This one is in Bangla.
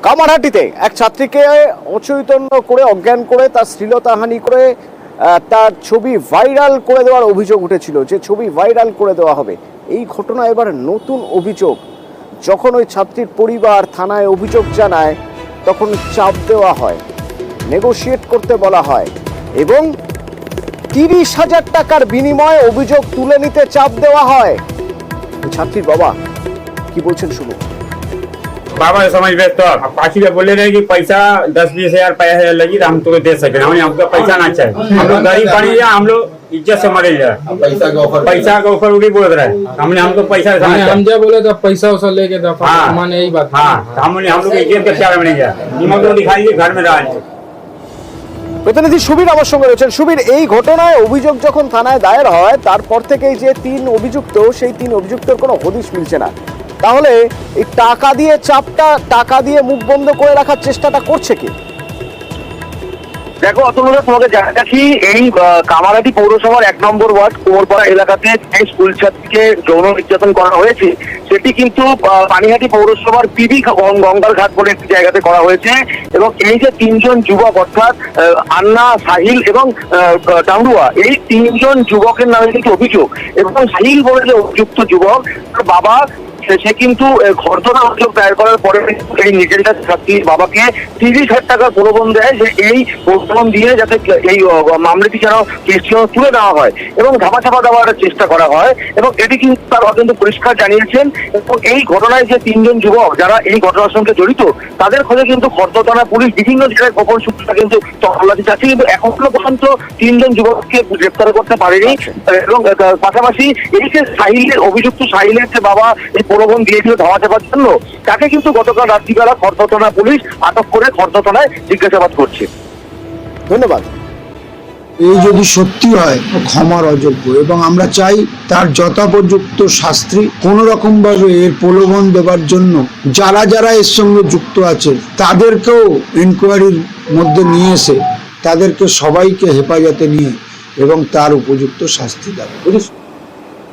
কামারহাটিতে এক ছাত্রীকে অচৈতন্য করে অজ্ঞান করে তার শ্লীলতাহানি করে তার ছবি ভাইরাল করে দেওয়ার অভিযোগ উঠেছিল, যে ছবি ভাইরাল করে দেওয়া হবে। এই ঘটনা এবার নতুন অভিযোগ। যখন ওই ছাত্রীর পরিবার থানায় অভিযোগ জানায় তখন চাপ দেওয়া হয়, নেগোশিয়েট করতে বলা হয় এবং 30,000 টাকার বিনিময়ে অভিযোগ তুলে নিতে চাপ দেওয়া হয়। ছাত্রীর বাবা কি বলছেন শুনুন। बाबा समझ में तो पाची में बोले रहे कि पैसा 10-20 हजार पैसा लगी तो हम तुमको दे सके, हमको पैसा ना चाहिए, हम लोग गरीब बने या हम लोग इज्जत से मरे जाए। पैसा का ऑफर उड़ी बोल रहा है, हमको पैसा हम जब बोले तो पैसा वैसा लेके दफा माने यही बात। हाँ, हम लोग इज्जत के प्यार बने जाए, निमक तो दिखाइए घर में रहा। প্রতিনিধি সুবীর আমার সঙ্গে রয়েছেন। সুবীর, এই ঘটনায় অভিযোগ যখন থানায় দায়ের হয় তারপর থেকেই যে 3 অভিযুক্ত, সেই 3 অভিযুক্তের কোনো হদিশ মিলছে না। তাহলে এই টাকা দিয়ে চাপটা, টাকা দিয়ে মুখ বন্ধ করে রাখার চেষ্টাটা করছে কি? দেখো অতনুদা, তোমাকে জানাচ্ছি এই কামারহাটি পৌরসভার 1 নম্বর ওয়ার্ড কুমোরপাড়া এলাকাতে যে স্কুল ছাত্রীকে যৌন নির্যাতন করা হয়েছে সেটি কিন্তু পানিহাটি পৌরসভার পিবি গঙ্গার ঘাট বলে একটি জায়গাতে করা হয়েছে। এবং এই যে 3 জন যুবক, অর্থাৎ আন্না, সাহিল এবং ডামরুয়া, এই 3 জন যুবকের নামে কিন্তু অভিযোগ। এবং সাহিল বলে যে অভিযুক্ত যুবক, তার বাবা সে কিন্তু ঘটনা অভিযোগ দায়ের করার পরে এই নিজেরটা ছাত্রীর বাবাকে 30,000 টাকার প্রলোভন দেয় যে এই প্রলোভন দিয়ে যাতে এই মামলাটি যেন কেসটি তুলে নেওয়া হয় এবং ধামাচাপা দেওয়ার চেষ্টা করা হয়। এবং এটি কিন্তু তারা কিন্তু পরিষ্কার জানিয়েছেন। এবং এই ঘটনায় যে 3 জন যুবক যারা এই ঘটনার সঙ্গে জড়িত, তাদের খোঁজে কিন্তু খর্দা থানা পুলিশ বিভিন্ন জায়গায় গোপন সূত্রে কিন্তু তল্লাশি চাচ্ছে, কিন্তু এখনো পর্যন্ত 3 জন যুবককে গ্রেপ্তার করতে পারেনি। এবং পাশাপাশি এই যে সাহিলের, অভিযুক্ত সাহিলের যে বাবা এই প্রলোভন দিয়েছিল ধামাচাপার জন্য, তাকে কিন্তু গতকাল রাত্রিবেলা খর্দা থানা পুলিশ আটক করে খর্দা থানায় জিজ্ঞাসাবাদ করছে। ধন্যবাদ। এই যদি সত্যি হয় ক্ষমার অযোগ্য, এবং আমরা চাই তার যথোপযুক্ত শাস্তি। কোনো রকম ভাবে এর প্রলোভন দেবার জন্য যারা যারা এর সঙ্গে যুক্ত আছে তাদেরকেও ইনকোয়ারির মধ্যে নিয়ে এসে তাদেরকে সবাইকে হেফাজতে নিয়ে এবং তার উপযুক্ত শাস্তি দেওয়া।